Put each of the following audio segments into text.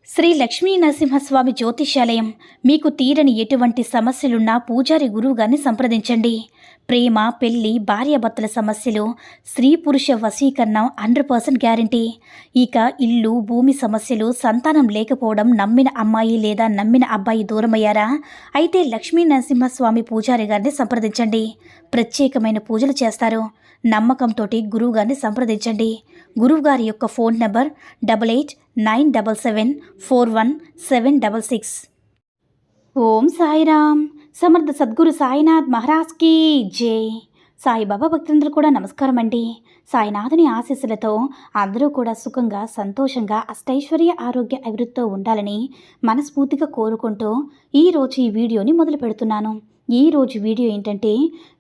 శ్రీ లక్ష్మీ నరసింహస్వామి జ్యోతిష్యాలయం. మీకు తీరని ఎటువంటి సమస్యలున్నా పూజారి గురువుగారిని సంప్రదించండి. ప్రేమ, పెళ్లి, భార్యాభర్తల సమస్యలు, స్త్రీ పురుష వశీకరణం 100% గ్యారంటీ. ఇక ఇల్లు, భూమి సమస్యలు, సంతానం లేకపోవడం, నమ్మిన అమ్మాయి లేదా నమ్మిన అబ్బాయి దూరమయ్యారా? అయితే లక్ష్మీ నరసింహస్వామి పూజారి గారిని సంప్రదించండి. ప్రత్యేకమైన పూజలు చేస్తారు. నమ్మకంతో గురువుగారిని సంప్రదించండి. గురువుగారి యొక్క ఫోన్ నంబర్ 8897741766. ఓం సాయిరామ్. సమర్థ సద్గురు సాయినాథ్ మహారాజ్ కీ జై. సాయిబాబా భక్తులందరూ కూడా నమస్కారం అండి. సాయినాథుని ఆశీస్సులతో అందరూ కూడా సుఖంగా, సంతోషంగా, అష్టైశ్వర్య, ఆరోగ్య అభివృద్ధితో ఉండాలని మనస్ఫూర్తిగా కోరుకుంటూ ఈరోజు ఈ వీడియోని మొదలు పెడుతున్నాను. ఈరోజు వీడియో ఏంటంటే,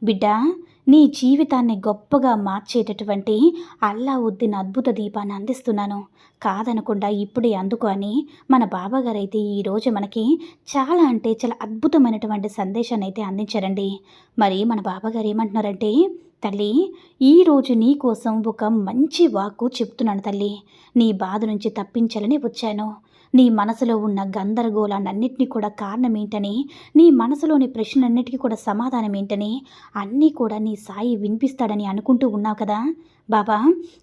బిడ్డ, నీ జీవితాన్ని గొప్పగా మార్చేటటువంటి అల్లావుద్దీన్ అద్భుత దీపాన్ని అందిస్తున్నాను, కాదనకుండా ఇప్పుడే అందుకు అని మన బాబాగారు అయితే ఈరోజు మనకి చాలా అంటే చాలా అద్భుతమైనటువంటి సందేశాన్ని అయితే అందించారండి. మరి మన బాబాగారు ఏమంటున్నారంటే, తల్లి, ఈరోజు నీ కోసం ఒక మంచి వాక్కు చెప్తున్నాను తల్లి. నీ బాధ నుంచి తప్పించాలని వచ్చాను. నీ మనసులో ఉన్న గందరగోళాన్నింటినీ కూడా కారణం ఏంటని, నీ మనసులోని ప్రశ్నలన్నిటికీ కూడా సమాధానం ఏంటని అన్నీ కూడా నీ సాయి వినిపిస్తాడని అనుకుంటూ ఉన్నావు కదా బాబా.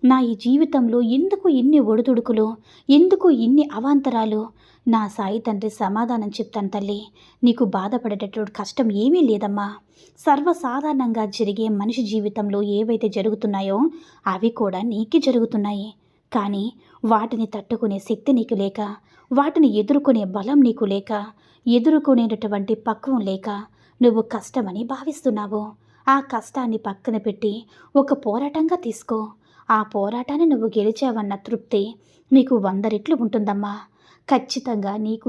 నా ఈ జీవితంలో ఎందుకు ఇన్ని ఒడిదుడుకులు, ఎందుకు ఇన్ని అవాంతరాలు? నా సాయి తండ్రి సమాధానం చెప్తాను తల్లి. నీకు బాధపడేటటువంటి కష్టం ఏమీ లేదమ్మా. సర్వసాధారణంగా జరిగే మనిషి జీవితంలో ఏవైతే జరుగుతున్నాయో అవి కూడా నీకే జరుగుతున్నాయి. కానీ వాటిని తట్టుకునే శక్తి నీకు లేక, వాటిని ఎదుర్కొనే బలం నీకు లేక, ఎదుర్కొనేటటువంటి పక్వం లేక నువ్వు కష్టమని భావిస్తున్నావు. ఆ కష్టాన్ని పక్కన పెట్టి ఒక పోరాటంగా తీసుకో. ఆ పోరాటాన్ని నువ్వు గెలిచావన్న తృప్తి నీకు 100 రెట్లు ఉంటుందమ్మా. ఖచ్చితంగా నీకు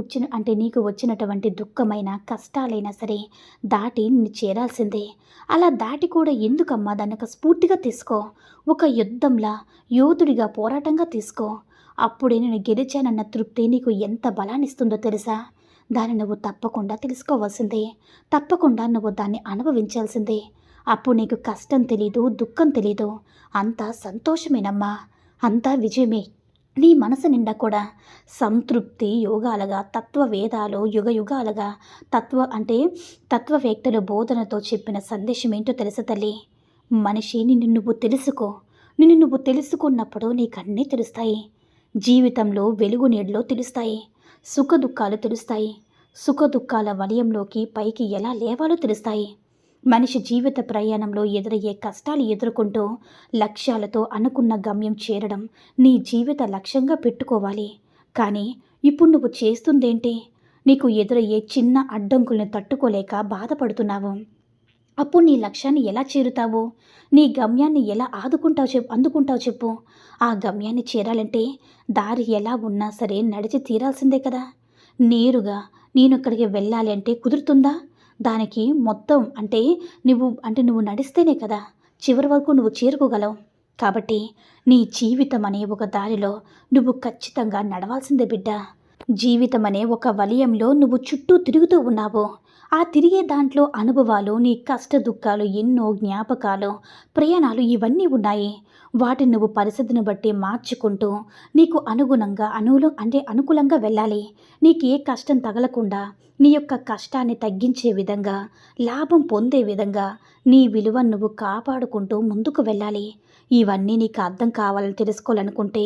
వచ్చినటువంటి దుఃఖమైన కష్టాలైనా సరే దాటి నిన్ను చేరాల్సిందే. అలా దాటి కూడా ఎందుకమ్మా దాన్ని ఒక స్ఫూర్తిగా తీసుకో. ఒక యుద్ధంలా, యోధుడిగా, పోరాటంగా తీసుకో. అప్పుడే నేను గెలిచానన్న తృప్తి నీకు ఎంత బలాన్నిస్తుందో తెలుసా? దాన్ని నువ్వు తప్పకుండా తెలుసుకోవాల్సిందే. తప్పకుండా నువ్వు దాన్ని అనుభవించాల్సిందే. అప్పుడు నీకు కష్టం తెలీదు, దుఃఖం తెలీదు. అంతా సంతోషమేనమ్మా, అంతా విజయమే. నీ మనసు నిండా కూడా సంతృప్తి యోగాలుగా, తత్వవేదాలు యుగాలుగా తత్వవేత్తలు బోధనతో చెప్పిన సందేశం ఏంటో తెలుసు తల్లి. మనిషి నిన్ను నువ్వు తెలుసుకో. నిన్ను నువ్వు తెలుసుకున్నప్పుడు నీకు అన్నీ తెలుస్తాయి. జీవితంలో వెలుగు నీడలో తెలుస్తాయి. సుఖ దుఃఖాలు తెలుస్తాయి. సుఖ దుఃఖాల వలయంలోకి పైకి ఎలా లేవాలో తెలుస్తాయి. మనిషి జీవిత ప్రయాణంలో ఎదురయ్యే కష్టాలు ఎదుర్కొంటూ లక్ష్యాలతో అనుకున్న గమ్యం చేరడం నీ జీవిత లక్ష్యంగా పెట్టుకోవాలి. కానీ ఇప్పుడు నువ్వు చేస్తుందేంటి? నీకు ఎదురయ్యే చిన్న అడ్డంకుల్ని తట్టుకోలేక బాధపడుతున్నావు. అప్పుడు నీ లక్ష్యాన్ని ఎలా చేరుతావు? నీ గమ్యాన్ని ఎలా అందుకుంటావు చెప్పు. ఆ గమ్యాన్ని చేరాలంటే దారి ఎలా ఉన్నా సరే నడిచి తీరాల్సిందే కదా. నేరుగా నేను ఇక్కడికి వెళ్ళాలి అంటే కుదురుతుందా? దానికి మొత్తం నువ్వు నడిస్తేనే కదా చివరి వరకు నువ్వు చేరుకోగలవు. కాబట్టి నీ జీవితం అనే ఒక దారిలో నువ్వు ఖచ్చితంగా నడవాల్సిందే బిడ్డ. జీవితం అనే ఒక వలయంలో నువ్వు చుట్టూ తిరుగుతూ ఉన్నావు. ఆ తిరిగే దాంట్లో అనుభవాలు, నీ కష్ట దుఃఖాలు, ఎన్నో జ్ఞాపకాలు, ప్రయాణాలు ఇవన్నీ ఉన్నాయి. వాటిని నువ్వు పరిస్థితిని బట్టి మార్చుకుంటూ నీకు అనుకూలంగా వెళ్ళాలి. నీకు ఏ కష్టం తగలకుండా, నీ యొక్క కష్టాన్ని తగ్గించే విధంగా, లాభం పొందే విధంగా నీ విలువను నువ్వు కాపాడుకుంటూ ముందుకు వెళ్ళాలి. ఇవన్నీ నీకు అర్థం కావాలని తెలుసుకోవాలనుకుంటే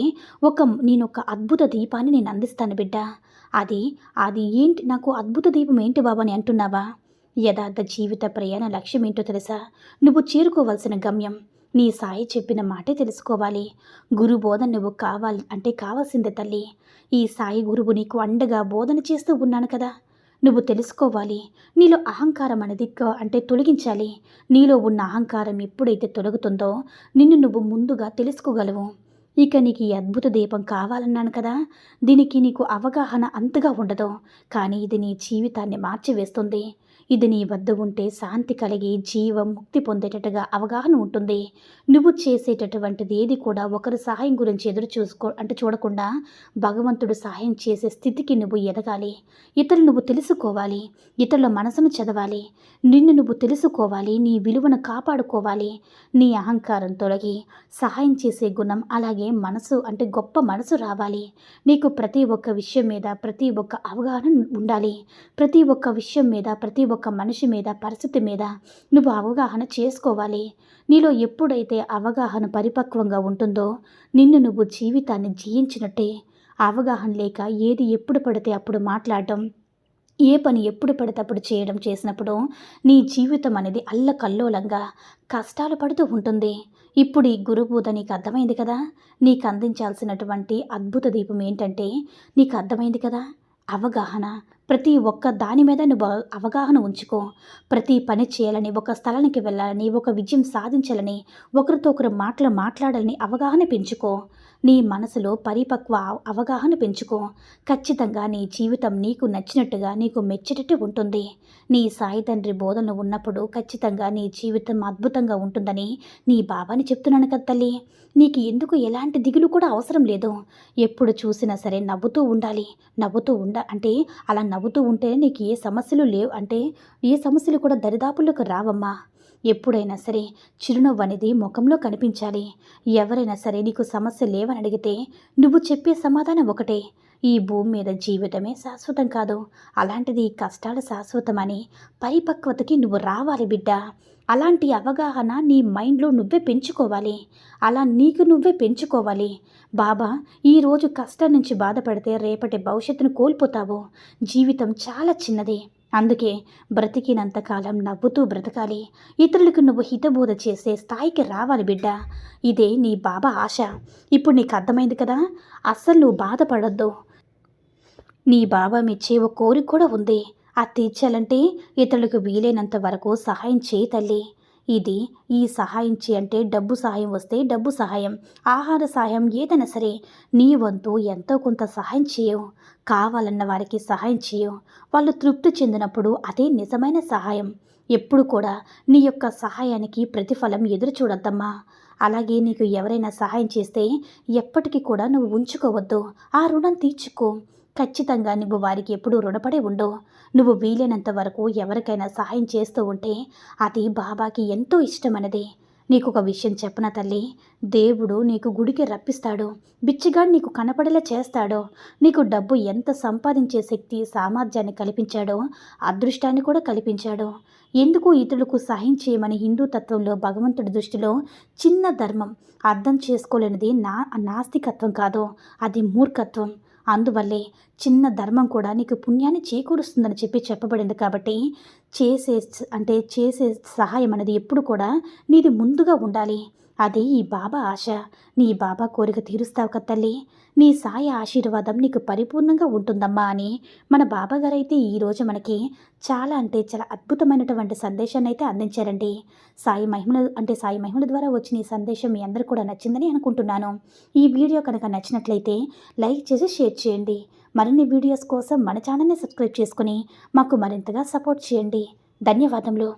నేను ఒక అద్భుత దీపాన్ని నేను అందిస్తాను బిడ్డ. అది ఏంటి? నాకు అద్భుత దీపం ఏంటి బాబా అని అంటున్నావా? యథార్థ జీవిత ప్రయాణ లక్ష్యం ఏంటో తెలుసా? నువ్వు చేరుకోవాల్సిన గమ్యం నీ సాయి చెప్పిన మాటే తెలుసుకోవాలి. గురు బోధన నువ్వు కావాల్సిందే తల్లి. ఈ సాయి గురువు నీకు అండగా బోధన చేస్తూ ఉన్నాను కదా. నువ్వు తెలుసుకోవాలి. నీలో అహంకారం అనేది తొలగించాలి. నీలో ఉన్న అహంకారం ఎప్పుడైతే తొలగుతుందో నిన్ను నువ్వు ముందుగా తెలుసుకోగలవు. ఇక నీకు ఈ అద్భుత దీపం కావాలన్నాను కదా. దీనికి నీకు అవగాహన అంతగా ఉండదు, కానీ ఇది నీ జీవితాన్ని మార్చివేస్తుంది. ఇది నీ వద్ద ఉంటే శాంతి కలిగి జీవం ముక్తి పొందేటట్టుగా అవగాహన ఉంటుంది. నువ్వు చేసేటటువంటిది ఏది కూడా ఒకరి సహాయం గురించి ఎదురు చూడకుండా భగవంతుడు సహాయం చేసే స్థితికి నువ్వు ఎదగాలి. ఇతరులు నువ్వు తెలుసుకోవాలి. ఇతరుల మనసును చదవాలి. నిన్ను నువ్వు తెలుసుకోవాలి. నీ విలువను కాపాడుకోవాలి. నీ అహంకారం తొలగి సహాయం చేసే గుణం, అలాగే మనసు అంటే గొప్ప మనసు రావాలి. నీకు ప్రతి ఒక్క విషయం మీద ప్రతి ఒక్క అవగాహన ఉండాలి. ప్రతి ఒక్క విషయం మీద ప్రతి ఒక్క మనిషి మీద పరిస్థితి మీద నువ్వు అవగాహన చేసుకోవాలి. నీలో ఎప్పుడైతే అవగాహన పరిపక్వంగా ఉంటుందో నిన్ను నువ్వు జీవితాన్ని జయించినట్టే. అవగాహన లేక ఏది ఎప్పుడు పడితే అప్పుడు మాట్లాడటం, ఏ పని ఎప్పుడు పడితే అప్పుడు చేయడం చేసినప్పుడు నీ జీవితం అనేది అల్లకల్లోలంగా కష్టాలు పడుతూ ఉంటుంది. ఇప్పుడు ఈ గురుబోధ నీకు అర్థమైంది కదా. నీకు అందించాల్సినటువంటి అద్భుత దీపం ఏంటంటే, నీకు అర్థమైంది కదా, అవగాహన. ప్రతి ఒక్క దాని మీద నువ్వు అవగాహన ఉంచుకో. ప్రతి పని చేయాలని, ఒక స్థలానికి వెళ్ళాలని, ఒక విజయం సాధించాలని, ఒకరితో ఒకరు మాట్లాడాలని అవగాహన పెంచుకో. నీ మనసులో పరిపక్వ అవగాహన పెంచుకో. ఖచ్చితంగా నీ జీవితం నీకు నచ్చినట్టుగా, నీకు మెచ్చేటట్టు ఉంటుంది. నీ సాయి తండ్రి బోధనలు ఉన్నప్పుడు ఖచ్చితంగా నీ జీవితం అద్భుతంగా ఉంటుందని నీ బాబాని చెప్తున్నాను కదా తల్లి. నీకు ఎందుకు ఎలాంటి దిగులు కూడా అవసరం లేదు. ఎప్పుడు చూసినా సరే నవ్వుతూ ఉండాలి. అంటే అలా నవ్వుతూ ఉంటే నీకు ఏ సమస్యలు లేవు, అంటే ఏ సమస్యలు కూడా దరిదాపుల్లోకి రావమ్మా. ఎప్పుడైనా సరే చిరునవ్వు అనేది ముఖంలో కనిపించాలి. ఎవరైనా సరే నీకు సమస్య లేవని అడిగితే నువ్వు చెప్పే సమాధానం ఒకటే, ఈ భూమి మీద జీవితమే శాశ్వతం కాదు, అలాంటిది కష్టాలు శాశ్వతమని పరిపక్వతకి నువ్వు రావాలి బిడ్డ. అలాంటి అవగాహన నీ మైండ్లో నువ్వే పెంచుకోవాలి. అలా నీకు నువ్వే పెంచుకోవాలి. బాబా, ఈరోజు కష్టం నుంచి బాధపడితే రేపటి భవిష్యత్తును కోల్పోతావు. జీవితం చాలా చిన్నది. అందుకే బ్రతికినంతకాలం నవ్వుతూ బ్రతకాలి. ఇతరులకు నువ్వు హితబోధ చేసే స్థాయికి రావాలి బిడ్డ. ఇదే నీ బాబా ఆశ. ఇప్పుడు నీకు అర్థమైంది కదా. అస్సలు నువ్వు బాధపడొద్దు. నీ బాబా మెచ్చే ఓ కోరిక కూడా ఉంది. అది తీర్చాలంటే ఇతరులకు వీలైనంత వరకు సహాయం చేయి తల్లి. ఈ సహాయం అంటే డబ్బు సహాయం వస్తే డబ్బు సహాయం, ఆహార సహాయం, ఏదైనా సరే నీ వంతు ఎంతో కొంత సహాయం చేయవు. కావాలన్న వారికి సహాయం చేయవు. వాళ్ళు తృప్తి చెందినప్పుడు అదే నిజమైన సహాయం. ఎప్పుడు కూడా నీ యొక్క సహాయానికి ప్రతిఫలం ఎదురు చూడొద్దమ్మా. అలాగే నీకు ఎవరైనా సహాయం చేస్తే ఎప్పటికీ కూడా నువ్వు ఉంచుకోవద్దు. ఆ రుణం తీర్చుకో. ఖచ్చితంగా నువ్వు వారికి ఎప్పుడూ రుణపడి ఉండవు. నువ్వు వీలైనంత వరకు ఎవరికైనా సహాయం చేస్తూ ఉంటే అది బాబాకి ఎంతో ఇష్టమన్నది. నీకు ఒక విషయం చెప్పనా తల్లి, దేవుడు నీకు గుడికి రప్పిస్తాడు. బిచ్చిగాడు నీకు కనపడేలా చేస్తాడో. నీకు డబ్బు ఎంత సంపాదించే శక్తి సామర్థ్యాన్ని కల్పించాడో, అదృష్టాన్ని కూడా కల్పించాడు. ఎందుకు ఇతరులకు సహాయం చేయమని హిందూ తత్వంలో భగవంతుడి దృష్టిలో చిన్న ధర్మం అర్థం చేసుకోలేనిది నాస్తికత్వం కాదు, అది మూర్ఖత్వం. అందువల్లే చిన్న ధర్మం కూడా నీకు పుణ్యాన్ని చేకూరుస్తుందని చెప్పబడింది. కాబట్టి చేసే సహాయం అనేది ఎప్పుడు కూడా నీది ముందుగా ఉండాలి. అది ఈ బాబా ఆశ. నీ బాబా కోరిక తీరుస్తావు కదా తల్లి. నీ సాయి ఆశీర్వాదం నీకు పరిపూర్ణంగా ఉంటుందమ్మా అని మన బాబాగారు అయితే ఈరోజు మనకి చాలా అద్భుతమైనటువంటి సందేశాన్ని అయితే అందించారండి. సాయి మహిమల ద్వారా వచ్చిన ఈ సందేశం మీ అందరూ కూడా నచ్చిందని అనుకుంటున్నాను. ఈ వీడియో కనుక నచ్చినట్లయితే లైక్ చేసి షేర్ చేయండి. మరిన్ని వీడియోస్ కోసం మన ఛానల్ని సబ్స్క్రైబ్ చేసుకుని మాకు మరింతగా సపోర్ట్ చేయండి. ధన్యవాదములు.